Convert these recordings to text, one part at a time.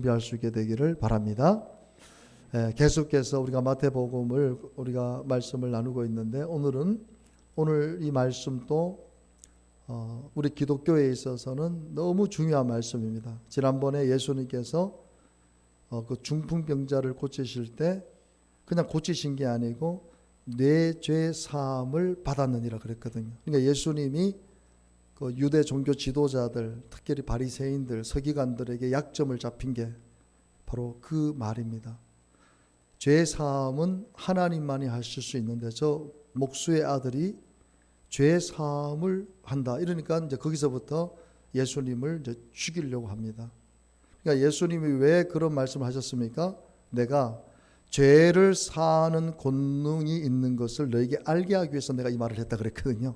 준비할 수 있게 되기를 바랍니다. 계속해서 우리가 마태복음을 우리가 말씀을 나누고 있는데 오늘 이 말씀도 우리 기독교에 있어서는 너무 중요한 말씀입니다. 지난번에 예수님께서 그 중풍병자를 고치실 때 그냥 고치신 게 아니고 내 죄 사함을 받았느니라 그랬거든요. 그러니까 예수님이 그 유대 종교 지도자들, 특별히 바리새인들, 서기관들에게 약점을 잡힌 게 바로 그 말입니다. 죄 사함은 하나님만이 하실 수 있는데 저 목수의 아들이 죄 사함을 한다. 이러니까 이제 거기서부터 예수님을 이제 죽이려고 합니다. 그러니까 예수님이 왜 그런 말씀을 하셨습니까? 내가 죄를 사하는 권능이 있는 것을 너에게 알게 하기 위해서 내가 이 말을 했다 그랬거든요.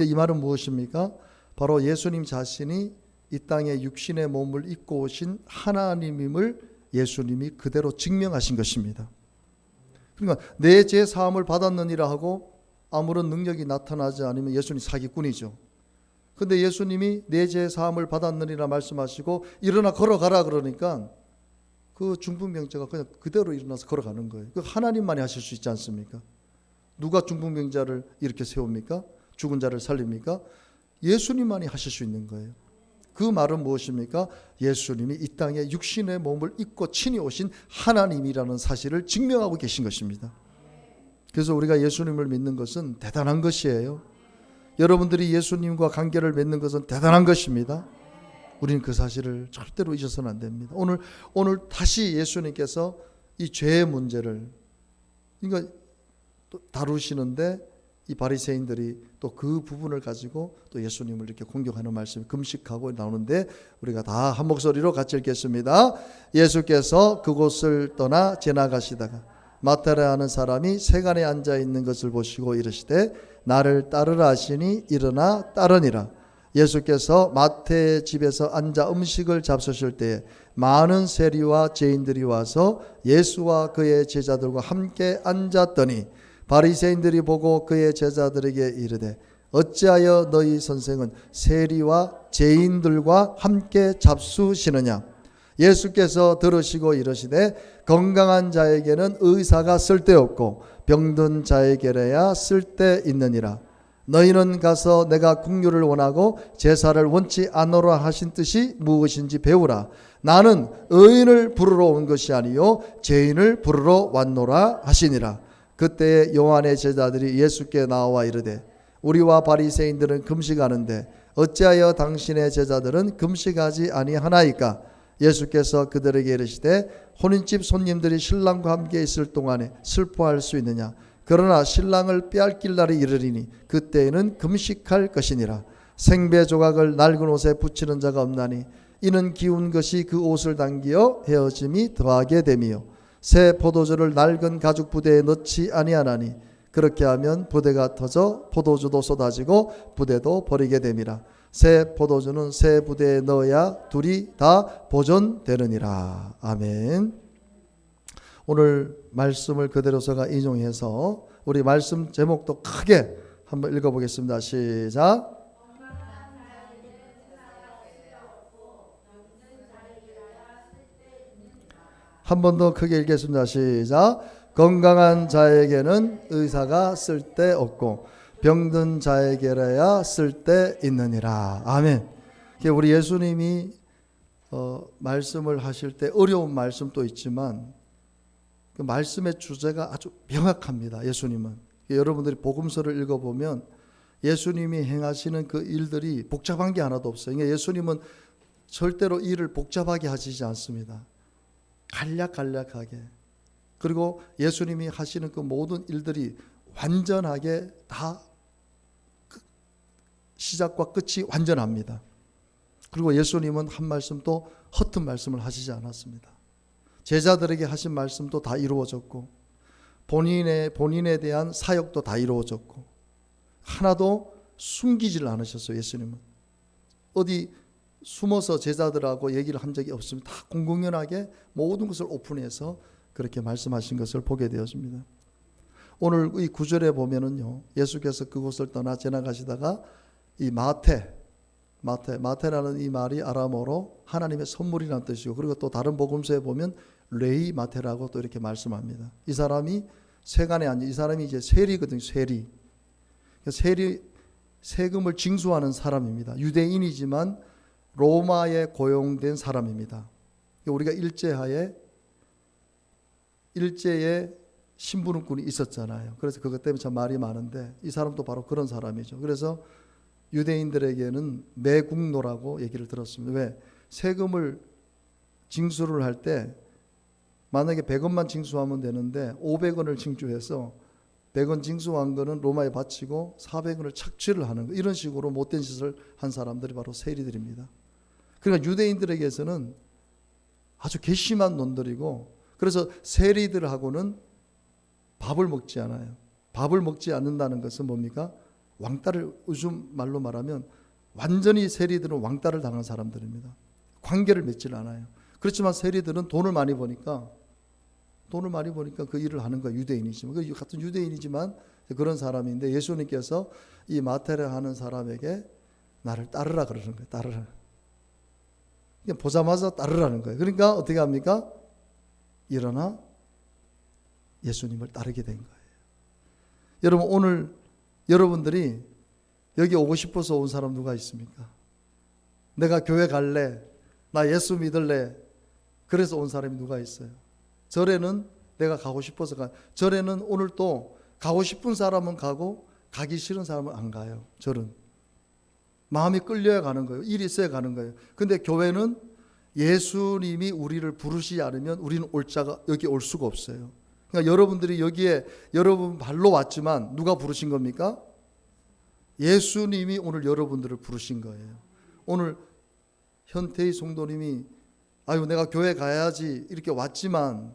이 말은 무엇입니까? 바로 예수님 자신이 이 땅에 육신의 몸을 입고 오신 하나님임을 예수님이 그대로 증명하신 것입니다. 그러니까 내 죄 사함을 받았느니라 하고 아무런 능력이 나타나지 않으면 예수님 사기꾼이죠. 근데 예수님이 내 죄 사함을 받았느니라 말씀하시고 일어나 걸어가라 그러니까 그 중풍병자가 그냥 그대로 일어나서 걸어가는 거예요. 그 하나님만이 하실 수 있지 않습니까? 누가 중풍병자를 이렇게 세웁니까? 죽은 자를 살립니까? 예수님만이 하실 수 있는 거예요. 그 말은 무엇입니까? 예수님이 이 땅에 육신의 몸을 입고 친히 오신 하나님이라는 사실을 증명하고 계신 것입니다. 그래서 우리가 예수님을 믿는 것은 대단한 것이에요. 여러분들이 예수님과 관계를 맺는 것은 대단한 것입니다. 우리는 그 사실을 절대로 잊어서는 안 됩니다. 오늘 다시 예수님께서 이 죄의 문제를 그러니까 다루시는데 이 바리새인들이 또 그 부분을 가지고 또 예수님을 이렇게 공격하는 말씀이 금식하고 나오는데 우리가 다 한 목소리로 같이 읽겠습니다. 예수께서 그곳을 떠나 지나가시다가 마태라 하는 사람이 세간에 앉아 있는 것을 보시고 이르시되 나를 따르라 하시니 일어나 따르니라. 예수께서 마태의 집에서 앉아 음식을 잡수실 때에 많은 세리와 죄인들이 와서 예수와 그의 제자들과 함께 앉았더니 바리새인들이 보고 그의 제자들에게 이르되 어찌하여 너희 선생은 세리와 죄인들과 함께 잡수시느냐. 예수께서 들으시고 이르시되 건강한 자에게는 의사가 쓸데없고 병든 자에게라야 쓸데있느니라. 너희는 가서 내가 긍휼을 원하고 제사를 원치 않노라 하신 뜻이 무엇인지 배우라. 나는 의인을 부르러 온 것이 아니요 죄인을 부르러 왔노라 하시니라. 그때 요한의 제자들이 예수께 나와 이르되 우리와 바리새인들은 금식하는데 어찌하여 당신의 제자들은 금식하지 아니하나이까? 예수께서 그들에게 이르시되 혼인집 손님들이 신랑과 함께 있을 동안에 슬퍼할 수 있느냐? 그러나 신랑을 빼앗길 날이 이르리니 그때에는 금식할 것이니라. 생배 조각을 낡은 옷에 붙이는 자가 없나니 이는 기운 것이 그 옷을 당기어 헤어짐이 더하게 됨이요 새 포도주를 낡은 가죽 부대에 넣지 아니하나니 그렇게 하면 부대가 터져 포도주도 쏟아지고 부대도 버리게 됨이라. 새 포도주는 새 부대에 넣어야 둘이 다 보존되느니라. 아멘. 오늘 말씀을 그대로 제가 인용해서 우리 말씀 제목도 크게 한번 읽어보겠습니다. 시작. 한 번 더 크게 읽겠습니다. 시작. 건강한 자에게는 의사가 쓸데없고 병든 자에게라야 쓸데있느니라. 아멘. 우리 예수님이 말씀을 하실 때 어려운 말씀도 있지만 그 말씀의 주제가 아주 명확합니다. 예수님은 여러분들이 복음서를 읽어보면 예수님이 행하시는 그 일들이 복잡한 게 하나도 없어요. 그러니까 예수님은 절대로 일을 복잡하게 하시지 않습니다. 간략간략하게. 그리고 예수님이 하시는 그 모든 일들이 완전하게 다 시작과 끝이 완전합니다. 그리고 예수님은 한 말씀도 허튼 말씀을 하시지 않았습니다. 제자들에게 하신 말씀도 다 이루어졌고 본인에 대한 사역도 다 이루어졌고 하나도 숨기질 않으셨어요. 예수님은 어디 숨어서 제자들하고 얘기를 한 적이 없습니다. 다 공공연하게 모든 것을 오픈해서 그렇게 말씀하신 것을 보게 되었습니다. 오늘 이 9절에 보면은요, 예수께서 그곳을 떠나 지나가시다가 이 마태 마테라는 이 말이 아람어로 하나님의 선물이라는 뜻이고, 그리고 또 다른 복음서에 보면 레이 마테라고 또 이렇게 말씀합니다. 이 사람이 세간에 앉아, 이 사람이 이제 세리거든요. 세금을 징수하는 사람입니다. 유대인이지만 로마에 고용된 사람입니다. 우리가 일제에 신분권이 있었잖아요. 그래서 그것 때문에 참 말이 많은데, 이 사람도 바로 그런 사람이죠. 그래서 유대인들에게는 매국노라고 얘기를 들었습니다. 왜? 세금을 징수를 할 때 만약에 100원만 징수하면 되는데 500원을 징수해서 100원 징수한 거는 로마에 바치고 400원을 착취를 하는 거, 이런 식으로 못된 짓을 한 사람들이 바로 세리들입니다. 그러니까 유대인들에게서는 아주 괘씸한 놈들이고, 그래서 세리들하고는 밥을 먹지 않아요. 밥을 먹지 않는다는 것은 뭡니까? 왕따를, 요즘 말로 말하면 완전히 세리들은 왕따를 당한 사람들입니다. 관계를 맺질 않아요. 그렇지만 세리들은 돈을 많이 버니까 그 일을 하는 거예요. 유대인이지만, 같은 유대인이지만 그런 사람인데, 예수님께서 이 마테를 하는 사람에게 나를 따르라 그러는 거예요. 따르라. 그냥 보자마자 따르라는 거예요. 그러니까 어떻게 합니까? 일어나 예수님을 따르게 된 거예요. 여러분, 오늘 여러분들이 여기 오고 싶어서 온 사람 누가 있습니까? 내가 교회 갈래, 나 예수 믿을래, 그래서 온 사람이 누가 있어요? 절에는 내가 가고 싶어서 가. 절에는 오늘 또 가고 싶은 사람은 가고 가기 싫은 사람은 안 가요. 절은 마음이 끌려야 가는 거예요. 일이 있어야 가는 거예요. 근데 교회는 예수님이 우리를 부르시지 않으면 우리는 여기 올 수가 없어요. 그러니까 여러분들이 여기에 여러분 발로 왔지만 누가 부르신 겁니까? 예수님이 오늘 여러분들을 부르신 거예요. 오늘 현태희 성도님이 아유 내가 교회 가야지 이렇게 왔지만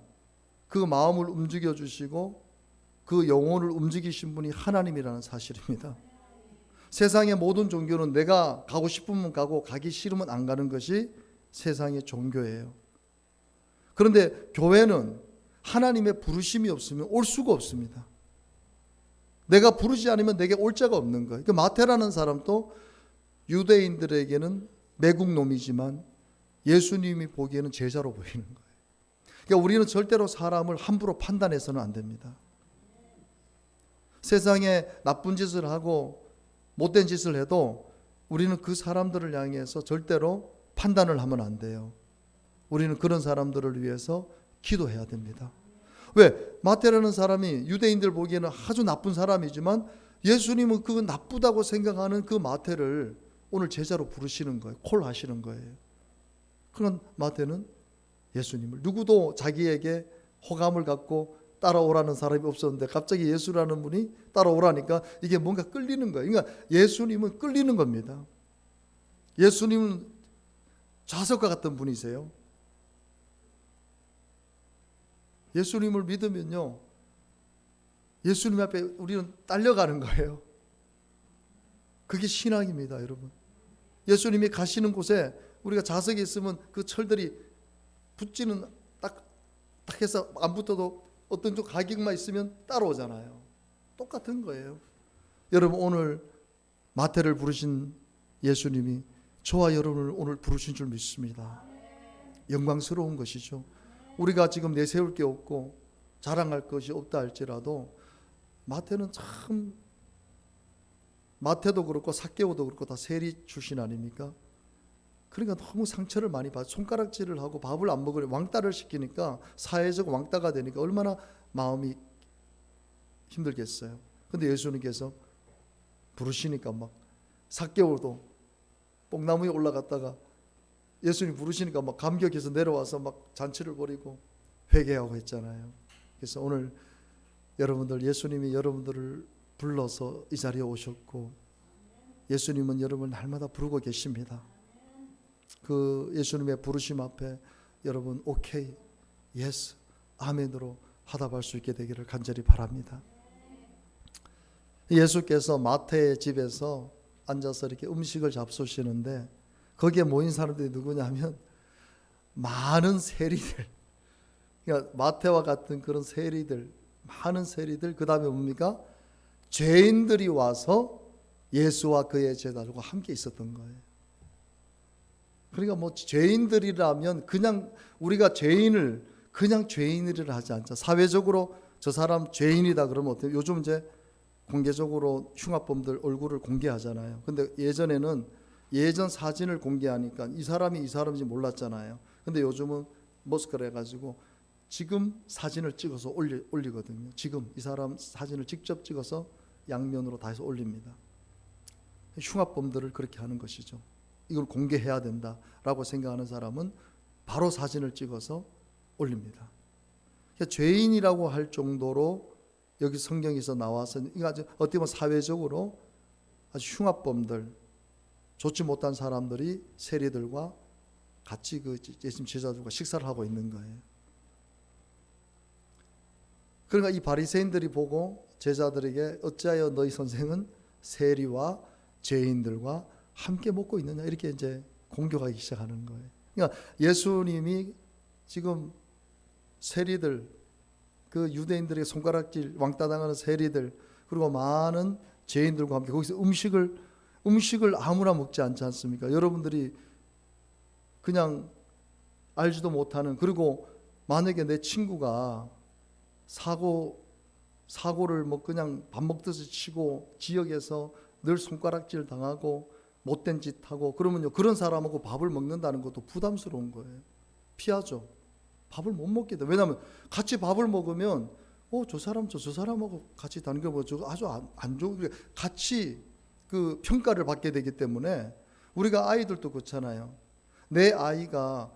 그 마음을 움직여 주시고 그 영혼을 움직이신 분이 하나님이라는 사실입니다. 세상의 모든 종교는 내가 가고 싶으면 가고 가기 싫으면 안 가는 것이 세상의 종교예요. 그런데 교회는 하나님의 부르심이 없으면 올 수가 없습니다. 내가 부르지 않으면 내게 올 자가 없는 거예요. 마태라는 사람도 유대인들에게는 매국놈이지만 예수님이 보기에는 제자로 보이는 거예요. 그러니까 우리는 절대로 사람을 함부로 판단해서는 안 됩니다. 세상에 나쁜 짓을 하고 못된 짓을 해도 우리는 그 사람들을 향해서 절대로 판단을 하면 안 돼요. 우리는 그런 사람들을 위해서 기도해야 됩니다. 왜? 마태라는 사람이 유대인들 보기에는 아주 나쁜 사람이지만 예수님은 그 나쁘다고 생각하는 그 마태를 오늘 제자로 부르시는 거예요. 콜하시는 거예요. 그런 마태는 예수님을, 누구도 자기에게 호감을 갖고 따라오라는 사람이 없었는데 갑자기 예수라는 분이 따라오라니까 이게 뭔가 끌리는 거예요. 그러니까 예수님은 끌리는 겁니다. 예수님은 좌석과 같은 분이세요. 예수님을 믿으면요, 예수님 앞에 우리는 딸려가는 거예요. 그게 신앙입니다, 여러분. 예수님이 가시는 곳에 우리가 좌석에 있으면 그 철들이 붙지는 딱 해서 안 붙어도 어떤 쪽 가격만 있으면 따라오잖아요. 똑같은 거예요. 여러분, 오늘 마태를 부르신 예수님이 저와 여러분을 오늘 부르신 줄 믿습니다. 영광스러운 것이죠. 우리가 지금 내세울 게 없고 자랑할 것이 없다 할지라도 마태는 참, 마태도 그렇고 삭개오도 그렇고 다 세리 출신 아닙니까? 그러니까 너무 상처를 많이 받아. 손가락질을 하고 밥을 안 먹으려 왕따를 시키니까, 사회적 왕따가 되니까 얼마나 마음이 힘들겠어요. 근데 예수님께서 부르시니까 막, 삭개오도 뽕나무에 올라갔다가 예수님 부르시니까 막 감격해서 내려와서 막 잔치를 벌이고 회개하고 했잖아요. 그래서 오늘 여러분들, 예수님이 여러분들을 불러서 이 자리에 오셨고 예수님은 여러분을 날마다 부르고 계십니다. 그 예수님의 부르심 앞에 여러분 오케이, 예스, 아멘으로 화답할 수 있게 되기를 간절히 바랍니다. 예수께서 마태의 집에서 앉아서 이렇게 음식을 잡수시는데 거기에 모인 사람들이 누구냐면 많은 세리들, 그러니까 마태와 같은 그런 세리들, 많은 세리들, 그 다음에 뭡니까? 죄인들이 와서 예수와 그의 제자들과 함께 있었던 거예요. 그러니까 뭐 죄인들이라면 그냥 우리가 죄인을 그냥 죄인이라 하지 않죠. 사회적으로 저 사람 죄인이다 그러면 어때요? 요즘 이제 공개적으로 흉악범들 얼굴을 공개하잖아요. 근데 예전에는 예전 사진을 공개하니까 이 사람이 이 사람인지 몰랐잖아요. 근데 요즘은 머스크를 해가지고 지금 사진을 찍어서 올리거든요. 지금 이 사람 사진을 직접 찍어서 양면으로 다 해서 올립니다. 흉악범들을 그렇게 하는 것이죠. 이걸 공개해야 된다라고 생각하는 사람은 바로 사진을 찍어서 올립니다. 그러니까 죄인이라고 할 정도로 여기 성경에서 나와서 이거 아주 어떻게 보면 사회적으로 아주 흉악범들, 좋지 못한 사람들이 세리들과 같이 그 예수님 제자들과 식사를 하고 있는 거예요. 그러니까 이 바리새인들이 보고 제자들에게 어찌하여 너희 선생은 세리와 죄인들과 함께 먹고 있느냐 이렇게 이제 공격하기 시작하는 거예요. 그러니까 예수님이 지금 세리들, 그 유대인들의 손가락질 왕따 당하는 세리들 그리고 많은 죄인들과 함께 거기서 음식을 아무나 먹지 않지 않습니까? 여러분들이 그냥 알지도 못하는, 그리고 만약에 내 친구가 사고를 뭐 그냥 밥 먹듯이 치고 지역에서 늘 손가락질 당하고 못된 짓 하고 그러면요, 그런 사람하고 밥을 먹는다는 것도 부담스러운 거예요. 피하죠. 밥을 못 먹게 돼. 왜냐하면 같이 밥을 먹으면 저 사람하고 같이 다니는 거 아주 안 좋은, 같이 그 평가를 받게 되기 때문에. 우리가 아이들도 그렇잖아요. 내 아이가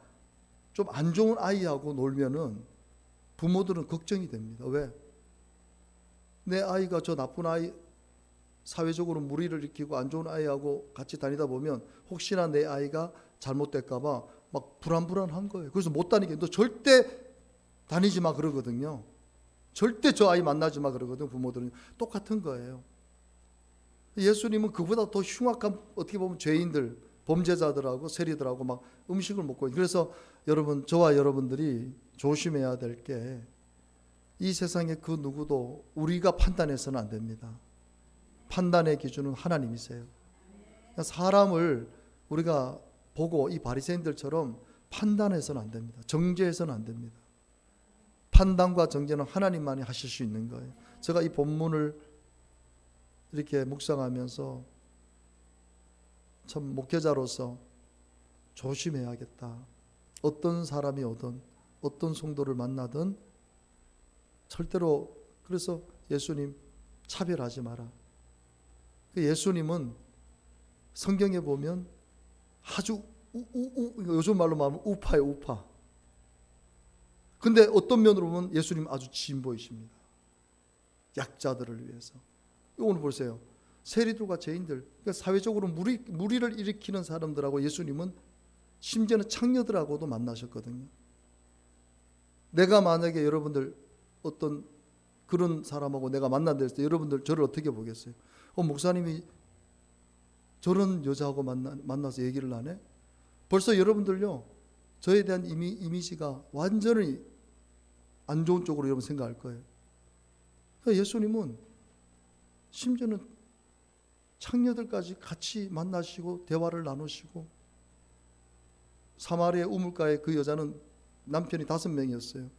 좀 안 좋은 아이하고 놀면은 부모들은 걱정이 됩니다. 왜? 내 아이가 저 나쁜 아이, 사회적으로 무리를 일으키고 안 좋은 아이하고 같이 다니다 보면 혹시나 내 아이가 잘못될까봐 막 불안한 거예요. 그래서 못 다니게, 너 절대 다니지 마 그러거든요. 절대 저 아이 만나지 마 그러거든요. 부모들은 똑같은 거예요. 예수님은 그보다 더 흉악한, 어떻게 보면 죄인들, 범죄자들하고 세리들하고 막 음식을 먹고 있어요. 그래서 여러분, 저와 여러분들이 조심해야 될 게, 이 세상에 그 누구도 우리가 판단해서는 안 됩니다. 판단의 기준은 하나님이세요. 사람을 우리가 보고 이 바리새인들처럼 판단해서는 안 됩니다. 정죄해서는 안 됩니다. 판단과 정죄는 하나님만이 하실 수 있는 거예요. 제가 이 본문을 이렇게 묵상하면서 참 목회자로서 조심해야겠다. 어떤 사람이 오든 어떤 성도를 만나든 절대로, 그래서 예수님 차별하지 마라. 예수님은 성경에 보면 아주 요즘 말로 말하면 우파예요, 우파. 근데 어떤 면으로 보면 예수님 아주 진보이십니다. 약자들을 위해서. 오늘 보세요. 세리들과 죄인들, 그러니까 사회적으로 무리를 일으키는 사람들하고 예수님은 심지어는 창녀들하고도 만나셨거든요. 내가 만약에 여러분들 어떤 그런 사람하고 내가 만난다 했을 때 여러분들 저를 어떻게 보겠어요? 목사님이 저런 여자하고 만나서 얘기를 하네? 벌써 여러분들요, 저에 대한 이미지가 완전히 안 좋은 쪽으로 여러분 생각할 거예요. 그러니까 예수님은 심지어는 창녀들까지 같이 만나시고 대화를 나누시고, 사마리아 우물가에 그 여자는 남편이 5명이었어요.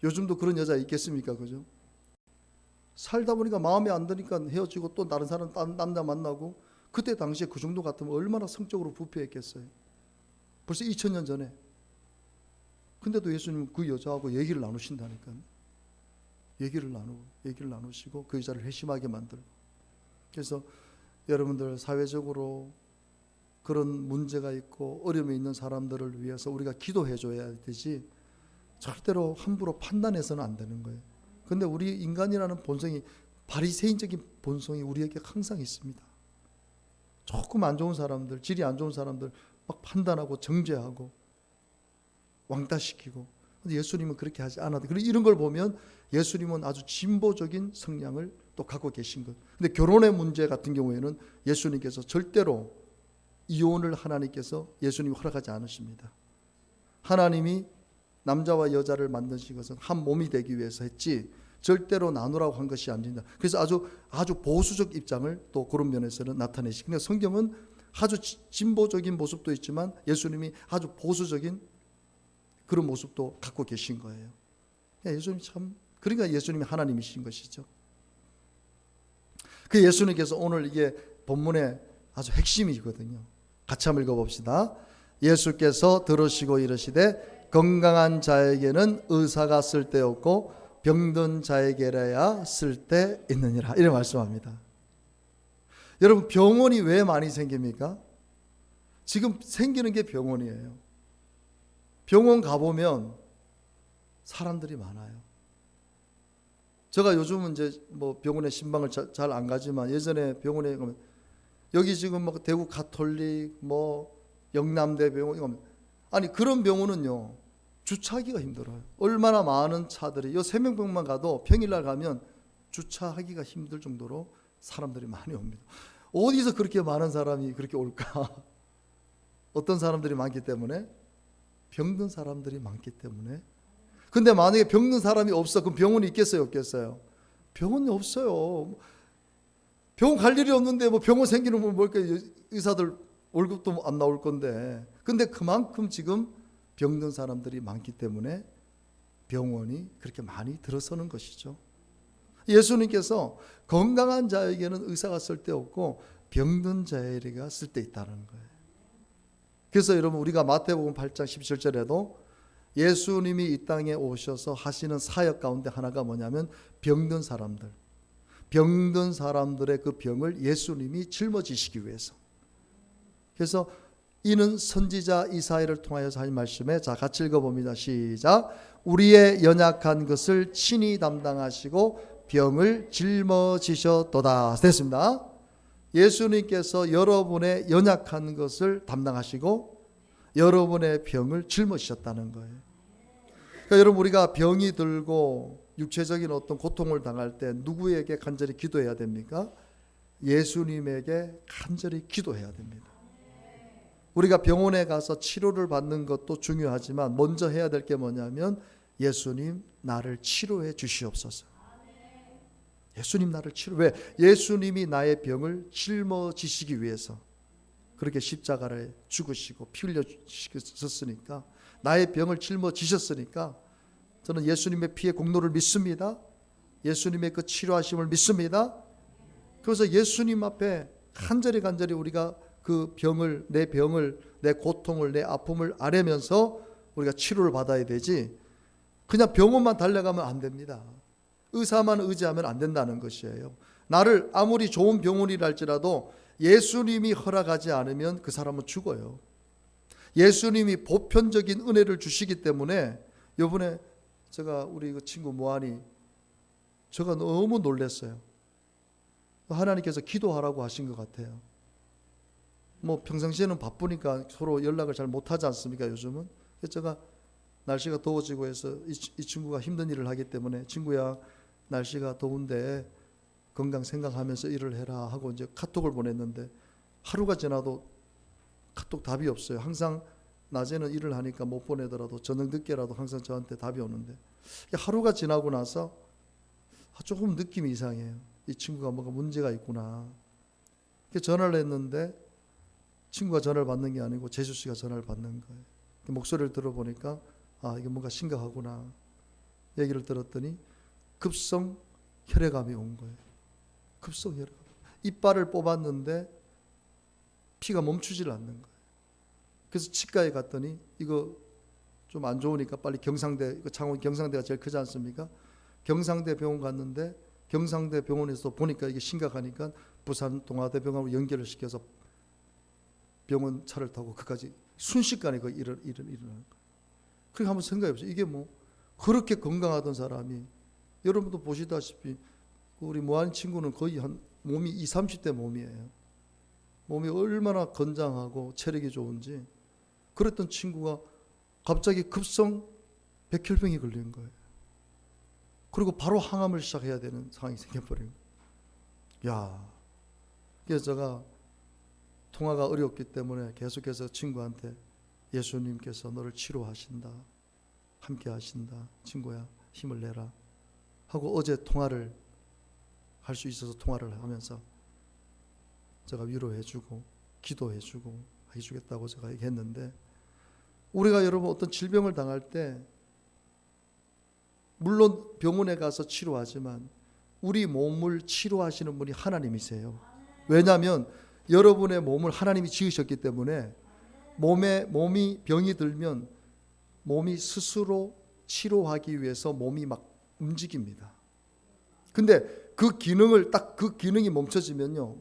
요즘도 그런 여자 있겠습니까? 그죠? 살다 보니까 마음에 안 드니까 헤어지고 또 다른 사람, 딴 남자 만나고, 그때 당시에 그 정도 같으면 얼마나 성적으로 부패했겠어요. 벌써 2000년 전에. 근데도 예수님은 그 여자하고 얘기를 나누신다니까요. 얘기를 나누시고 그 여자를 회심하게 만들고. 그래서 여러분들 사회적으로 그런 문제가 있고 어려움이 있는 사람들을 위해서 우리가 기도해 줘야 되지, 절대로 함부로 판단해서는 안 되는 거예요. 근데 우리 인간이라는 본성이, 바리새인적인 본성이 우리에게 항상 있습니다. 조금 안 좋은 사람들, 질이 안 좋은 사람들 막 판단하고 정죄하고 왕따시키고. 근데 예수님은 그렇게 하지 않아도, 그리고 이런 걸 보면 예수님은 아주 진보적인 성향을 또 갖고 계신 것. 근데 결혼의 문제 같은 경우에는 예수님께서 절대로 이혼을 하나님께서 예수님이 허락하지 않으십니다. 하나님이 남자와 여자를 만드신 것은 한 몸이 되기 위해서 했지 절대로 나누라고 한 것이 아닙니다. 그래서 아주 보수적 입장을 또 그런 면에서는 나타내시고, 성경은 아주 진보적인 모습도 있지만 예수님이 아주 보수적인 그런 모습도 갖고 계신 거예요. 예수님 참, 그러니까 예수님이 하나님이신 것이죠. 그 예수님께서 오늘 이게 본문의 아주 핵심이거든요. 같이 한번 읽어봅시다. 예수께서 들으시고 이르시되 건강한 자에게는 의사가 쓸데없고 병든 자에게라야 쓸데있느니라, 이렇게 말씀합니다. 여러분, 병원이 왜 많이 생깁니까? 지금 생기는 게 병원이에요. 병원 가보면 사람들이 많아요. 제가 요즘은 이제 뭐 병원에 신방을 잘 안 가지만 예전에 병원에 가면 여기 지금 뭐 대구 가톨릭, 뭐 영남대 병원, 아니 그런 병원은요 주차하기가 힘들어요. 얼마나 많은 차들이, 요 세명병만 가도 평일날 가면 주차하기가 힘들 정도로 사람들이 많이 옵니다. 어디서 그렇게 많은 사람이 그렇게 올까? 어떤 사람들이 많기 때문에? 병든 사람들이 많기 때문에. 근데 만약에 병든 사람이 없어, 그럼 병원이 있겠어요, 없겠어요? 병원이 없어요. 병원 갈 일이 없는데 뭐 병원 생기는 건 뭘까? 의사들 월급도 안 나올 건데. 근데 그만큼 지금 병든 사람들이 많기 때문에 병원이 그렇게 많이 들어서는 것이죠. 예수님께서 건강한 자에게는 의사가 쓸데없고 병든 자에게가 쓸데있다는 거예요. 그래서 여러분, 우리가 마태복음 8장 17절에도 예수님이 이 땅에 오셔서 하시는 사역 가운데 하나가 뭐냐면 병든 사람들, 병든 사람들의 그 병을 예수님이 짊어지시기 위해서. 그래서 이는 선지자 이사야를 통하여서 한 말씀에, 자 같이 읽어봅니다. 시작. 우리의 연약한 것을 친히 담당하시고 병을 짊어지셨도다. 됐습니다. 예수님께서 여러분의 연약한 것을 담당하시고 여러분의 병을 짊어지셨다는 거예요. 그러니까 여러분, 우리가 병이 들고 육체적인 어떤 고통을 당할 때 누구에게 간절히 기도해야 됩니까? 예수님에게 간절히 기도해야 됩니다. 우리가 병원에 가서 치료를 받는 것도 중요하지만 먼저 해야 될 게 뭐냐면 예수님, 나를 치료해 주시옵소서. 예수님, 나를 왜? 예수님이 나의 병을 짊어지시기 위해서 그렇게 십자가를 죽으시고 피 흘려주셨으니까, 나의 병을 짊어지셨으니까 저는 예수님의 피의 공로를 믿습니다. 예수님의 그 치료하심을 믿습니다. 그래서 예수님 앞에 간절히 우리가 그 병을, 내 고통을, 내 아픔을 아뢰면서 우리가 치료를 받아야 되지, 그냥 병원만 달려가면 안 됩니다. 의사만 의지하면 안 된다는 것이에요. 나를 아무리 좋은 병원이라 할지라도 예수님이 허락하지 않으면 그 사람은 죽어요. 예수님이 보편적인 은혜를 주시기 때문에, 이번에 제가 우리 그 친구 모한이, 제가 너무 놀랐어요. 하나님께서 기도하라고 하신 것 같아요. 뭐 평상시에는 바쁘니까 서로 연락을 잘 못하지 않습니까, 요즘은? 그래서 제가 날씨가 더워지고 해서 이 친구가 힘든 일을 하기 때문에, 친구야 날씨가 더운데 건강 생각하면서 일을 해라 하고 이제 카톡을 보냈는데, 하루가 지나도 카톡 답이 없어요. 항상 낮에는 일을 하니까 못 보내더라도 저녁 늦게라도 항상 저한테 답이 오는데, 하루가 지나고 나서 조금 느낌이 이상해요. 이 친구가 뭔가 문제가 있구나. 전화를 했는데 친구가 전화를 받는 게 아니고 재수 씨가 전화를 받는 거예요. 목소리를 들어보니까 이게 뭔가 심각하구나. 얘기를 들었더니 급성 혈액암이 온 거예요. 급성 혈액암. 이빨을 뽑았는데 피가 멈추질 않는 거예요. 그래서 치과에 갔더니 이거 좀 안 좋으니까 빨리 경상대, 창원 경상대가 제일 크지 않습니까? 경상대 병원 갔는데 경상대 병원에서 보니까 이게 심각하니까 부산 동아대병원으로 연결을 시켜서 병원 차를 타고 그까지 순식간에 그 일어나는 거예요. 그렇게 한번 생각해 보세요. 이게 뭐 그렇게 건강하던 사람이, 여러분도 보시다시피 우리 모한 친구는 거의 한 몸이 20, 30대 몸이에요. 몸이 얼마나 건장하고 체력이 좋은지. 그랬던 친구가 갑자기 급성 백혈병이 걸린 거예요. 그리고 바로 항암을 시작해야 되는 상황이 생겨버린 거예요. 야, 그래서 제가 통화가 어렵기 때문에 계속해서 친구한테 예수님께서 너를 치료하신다, 함께 하신다, 친구야 힘을 내라 하고 어제 통화를 할 수 있어서 통화를 하면서 제가 위로해주고 기도해주고 해주겠다고 제가 얘기했는데, 우리가 여러분 어떤 질병을 당할 때 물론 병원에 가서 치료하지만 우리 몸을 치료하시는 분이 하나님이세요. 왜냐하면 여러분의 몸을 하나님이 지으셨기 때문에 몸이 병이 들면 몸이 스스로 치료하기 위해서 몸이 막 움직입니다. 근데 그 기능이 멈춰지면요,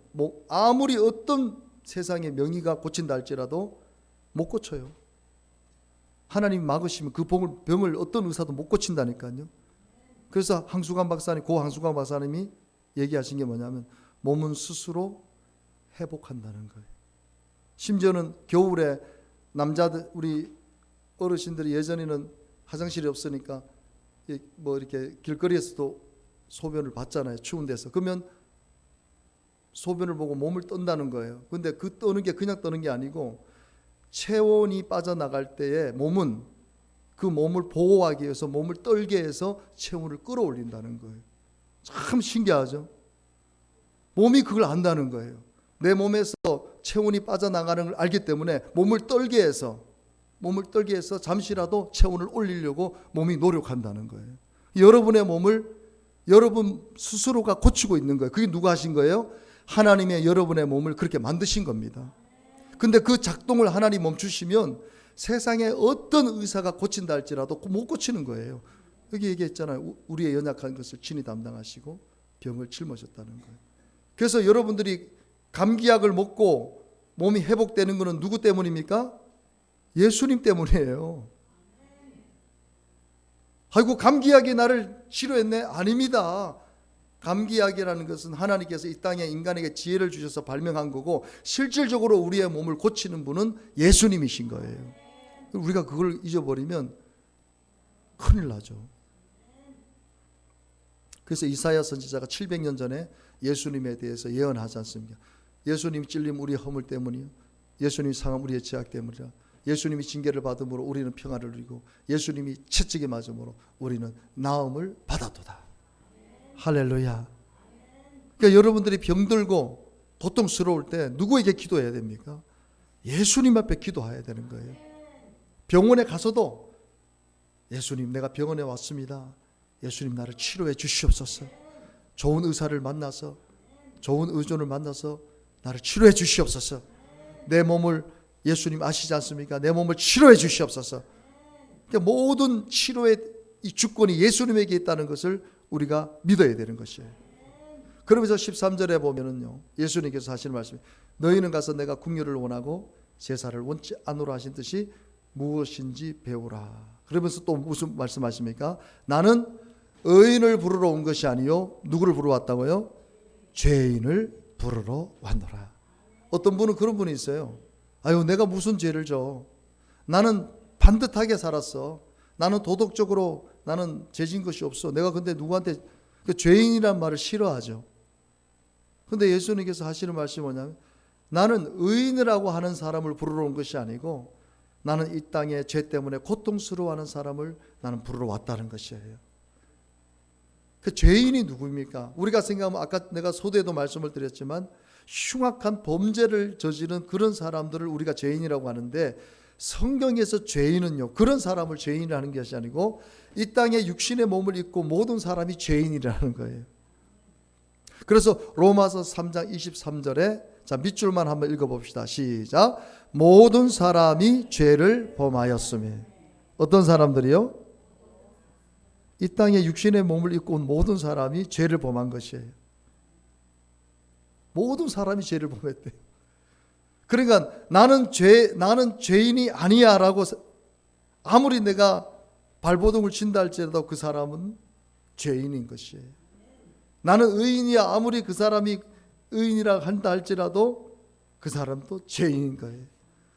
아무리 어떤 세상의 명의가 고친다 할지라도 못 고쳐요. 하나님이 막으시면 그 병을 어떤 의사도 못 고친다니까요. 그래서 고 항수관 박사님이 얘기하신 게 뭐냐면 몸은 스스로 회복한다는 거예요. 심지어는 겨울에 남자들, 우리 어르신들이 예전에는 화장실이 없으니까 뭐 이렇게 길거리에서도 소변을 봤잖아요. 추운 데서. 그러면 소변을 보고 몸을 떤다는 거예요. 근데 그 떠는 게 그냥 떠는 게 아니고 체온이 빠져나갈 때에 몸은 그 몸을 보호하기 위해서 몸을 떨게 해서 체온을 끌어올린다는 거예요. 참 신기하죠. 몸이 그걸 안다는 거예요. 내 몸에서 체온이 빠져나가는 걸 알기 때문에 몸을 떨게 해서 잠시라도 체온을 올리려고 몸이 노력한다는 거예요. 여러분의 몸을 여러분 스스로가 고치고 있는 거예요. 그게 누가 하신 거예요? 하나님의 여러분의 몸을 그렇게 만드신 겁니다. 근데 그 작동을 하나님 멈추시면 세상에 어떤 의사가 고친다 할지라도 못 고치는 거예요. 여기 얘기했잖아요. 우리의 연약한 것을 친히 담당하시고 병을 짊어졌다는 거예요. 그래서 여러분들이 감기약을 먹고 몸이 회복되는 것은 누구 때문입니까? 예수님 때문이에요. 아이고, 감기약이 나를 치료했네? 아닙니다. 감기약이라는 것은 하나님께서 이 땅에 인간에게 지혜를 주셔서 발명한 거고, 실질적으로 우리의 몸을 고치는 분은 예수님이신 거예요. 우리가 그걸 잊어버리면 큰일 나죠. 그래서 이사야 선지자가 700년 전에 예수님에 대해서 예언하지 않습니까? 예수님이 찔림 우리의 허물 때문이요, 예수님이 상함 우리의 죄악 때문이라. 예수님이 징계를 받음으로 우리는 평안을 누리고 예수님이 채찍에 맞음으로 우리는 나음을 받았도다. 할렐루야. 그러니까 여러분들이 병들고 고통스러울 때 누구에게 기도해야 됩니까? 예수님 앞에 기도해야 되는 거예요. 병원에 가서도 예수님, 내가 병원에 왔습니다. 예수님, 나를 치료해 주시옵소서. 좋은 의사를 만나서, 좋은 의존을 만나서 나를 치료해 주시옵소서. 내 몸을, 예수님 아시지 않습니까? 내 몸을 치료해 주시옵소서. 그러니까 모든 치료의 이 주권이 예수님에게 있다는 것을 우리가 믿어야 되는 것이에요. 그러면서 13절에 보면은요, 예수님께서 하시는 말씀이, 너희는 가서 내가 긍휼을 원하고 제사를 원치 않노라 하신 뜻이 무엇인지 배우라. 그러면서 또 무슨 말씀하십니까? 나는 의인을 부르러 온 것이 아니요, 누구를 부르러 왔다고요? 죄인을 부르러 왔노라. 어떤 분은 그런 분이 있어요. 아유, 내가 무슨 죄를 져? 나는 반듯하게 살았어. 나는 도덕적으로 나는 죄진 것이 없어. 내가 근데 누구한테, 그 죄인이란 말을 싫어하죠. 근데 예수님께서 하시는 말씀이 뭐냐면, 나는 의인이라고 하는 사람을 부르러 온 것이 아니고 나는 이 땅에 죄 때문에 고통스러워하는 사람을 나는 부르러 왔다는 것이에요. 그 죄인이 누구입니까? 우리가 생각하면, 아까 내가 소대도 말씀을 드렸지만 흉악한 범죄를 저지른 그런 사람들을 우리가 죄인이라고 하는데, 성경에서 죄인은요, 그런 사람을 죄인이라는 것이 아니고 이 땅에 육신의 몸을 입고 모든 사람이 죄인이라는 거예요. 그래서 로마서 3장 23절에 자, 밑줄만 한번 읽어봅시다. 시작. 모든 사람이 죄를 범하였으며. 어떤 사람들이요? 이 땅에 육신의 몸을 입고 온 모든 사람이 죄를 범한 것이에요. 모든 사람이 죄를 범했대요. 그러니까 나는 죄인이 아니야 라고 아무리 내가 발버둥을 친다 할지라도 그 사람은 죄인인 것이에요. 나는 의인이야 아무리 그 사람이 의인이라 한다 할지라도 그 사람도 죄인인 거예요.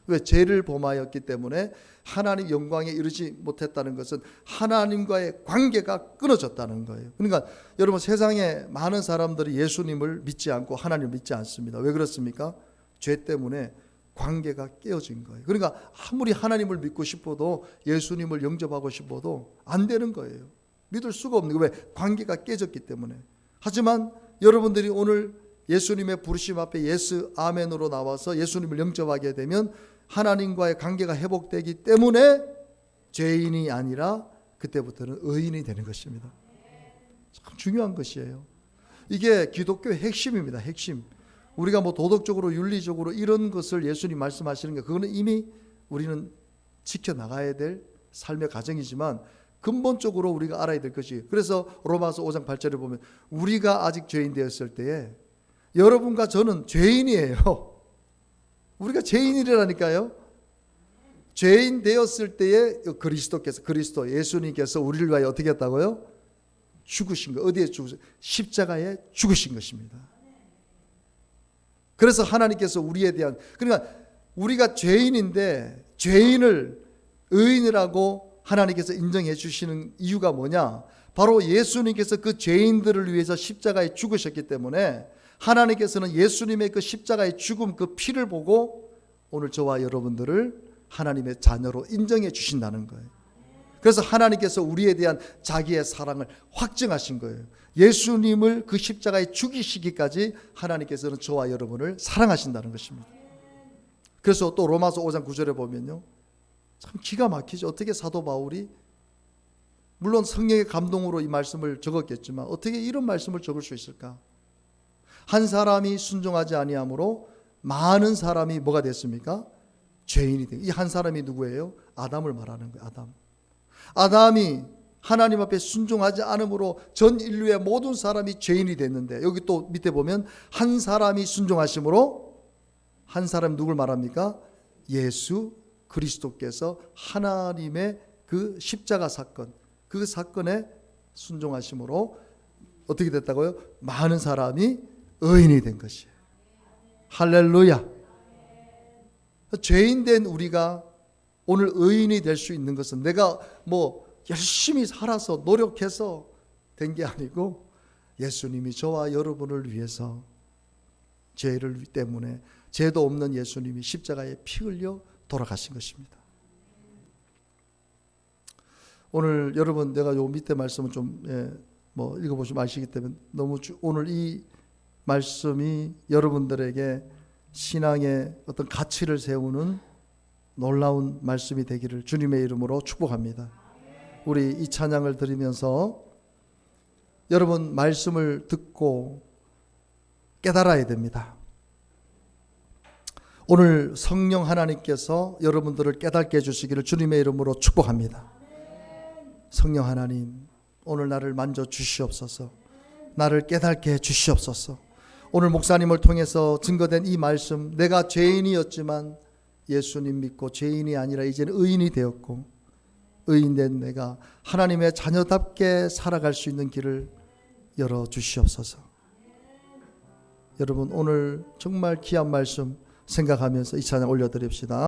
왜? 죄를 범하였기 때문에 하나님 영광에 이르지 못했다는 것은 하나님과의 관계가 끊어졌다는 거예요. 그러니까 여러분, 세상에 많은 사람들이 예수님을 믿지 않고 하나님을 믿지 않습니다. 왜 그렇습니까? 죄 때문에 관계가 깨어진 거예요. 그러니까 아무리 하나님을 믿고 싶어도, 예수님을 영접하고 싶어도 안 되는 거예요. 믿을 수가 없는 거예요. 왜? 관계가 깨졌기 때문에. 하지만 여러분들이 오늘 예수님의 부르심 앞에 예스 아멘으로 나와서 예수님을 영접하게 되면 하나님과의 관계가 회복되기 때문에 죄인이 아니라 그때부터는 의인이 되는 것입니다. 참 중요한 것이에요. 이게 기독교의 핵심입니다. 핵심. 우리가 뭐 도덕적으로 윤리적으로 이런 것을 예수님 말씀하시는 게 그거는 이미 우리는 지켜나가야 될 삶의 과정이지만 근본적으로 우리가 알아야 될 것이, 그래서 로마서 5장 8절에 보면 우리가 아직 죄인 되었을 때에 여러분과 저는 죄인이에요. 우리가 죄인이라니까요. 죄인 되었을 때에 그리스도 예수님께서 우리를 위하여 어떻게 했다고요? 죽으신 거. 어디에 죽으신? 십자가에 죽으신 것입니다. 그래서 하나님께서 우리에 대한, 그러니까 우리가 죄인인데 죄인을 의인이라고 하나님께서 인정해 주시는 이유가 뭐냐? 바로 예수님께서 그 죄인들을 위해서 십자가에 죽으셨기 때문에 하나님께서는 예수님의 그 십자가의 죽음, 그 피를 보고 오늘 저와 여러분들을 하나님의 자녀로 인정해 주신다는 거예요. 그래서 하나님께서 우리에 대한 자기의 사랑을 확증하신 거예요. 예수님을 그 십자가에 죽이시기까지 하나님께서는 저와 여러분을 사랑하신다는 것입니다. 그래서 또 로마서 5장 9절에 보면요, 참 기가 막히죠. 어떻게 사도 바울이, 물론 성령의 감동으로 이 말씀을 적었겠지만 어떻게 이런 말씀을 적을 수 있을까? 한 사람이 순종하지 아니함으로 많은 사람이 뭐가 됐습니까? 죄인이 돼. 이 한 사람이 누구예요? 아담을 말하는 거예요. 아담이 하나님 앞에 순종하지 않으므로 전 인류의 모든 사람이 죄인이 됐는데, 여기 또 밑에 보면 한 사람이 순종하심으로, 한 사람 누굴 말합니까? 예수 그리스도께서 하나님의 그 십자가 사건, 그 사건에 순종하심으로 어떻게 됐다고요? 많은 사람이 의인이 된 것이에요. 할렐루야. 죄인 된 우리가 오늘 의인이 될 수 있는 것은 내가 뭐 열심히 살아서 노력해서 된 게 아니고 예수님이 저와 여러분을 위해서, 죄를 때문에 죄도 없는 예수님이 십자가에 피 흘려 돌아가신 것입니다. 오늘 여러분, 내가 요 밑에 말씀은 좀 뭐 읽어보시면 아시기 때문에 너무 오늘 이 말씀이 여러분들에게 신앙의 어떤 가치를 세우는 놀라운 말씀이 되기를 주님의 이름으로 축복합니다. 우리 이 찬양을 드리면서 여러분 말씀을 듣고 깨달아야 됩니다. 오늘 성령 하나님께서 여러분들을 깨닫게 해주시기를 주님의 이름으로 축복합니다. 성령 하나님, 오늘 나를 만져 주시옵소서. 나를 깨닫게 해 주시옵소서. 오늘 목사님을 통해서 증거된 이 말씀, 내가 죄인이었지만 예수님 믿고 죄인이 아니라 이제는 의인이 되었고, 의인된 내가 하나님의 자녀답게 살아갈 수 있는 길을 열어 주시옵소서. 여러분 오늘 정말 귀한 말씀 생각하면서 이 찬양 올려드립시다.